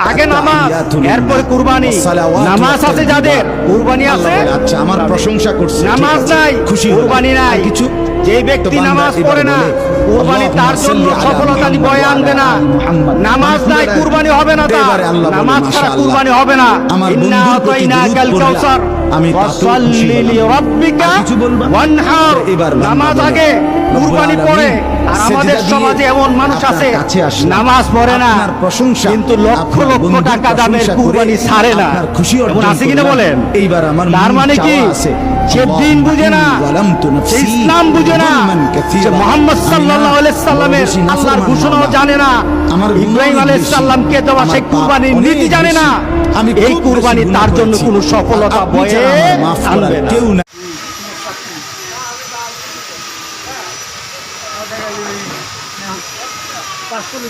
আগে নামাজ, এরপরে কুরবানি। নামাজ আছে যাদের, কুরবানি আছে। আচ্ছা, আমার প্রশংসা করছে, নামাজ নাই, খুশি, কুরবানি নাই। কিছু যে ব্যক্তি নামাজ পড়ে না, কুরবানি তার জন্য সফলতা বয়ে আনবে না। নামাজ নাই, কুরবানি হবে না তার। নামাজ ছাড়া কুরবানি হবে না। ইন্না আতাইনাকাল কাউসার ফাসাল্লি লিরাব্বিকা ওয়ানহার। নামাজ আগে, কুরবানি পরে। আর আমাদের সমাজে এমন মানুষ আছে নামাজ পড়ে না, কিন্তু লক্ষ লক্ষ টাকা দামের কুরবানি ছাড়ে না। এমন আছে কিনা বলেন? এইবার আমার তার মানে কি, যে দিন বুঝে না, যে ইসলাম বুঝে না, যে মুহাম্মদ সাল্লাল্লাহু আলাইহি সাল্লামের আল্লাহর ঘোষণাও জানে না, ইব্রাহিম আলাইহিস সালামকে দেওয়া সেই কুরবানির নীতি জানে না, এই কুরবানি তার জন্য কোনো সফলতা বয়ে আনবে না। কেউ না। টাকা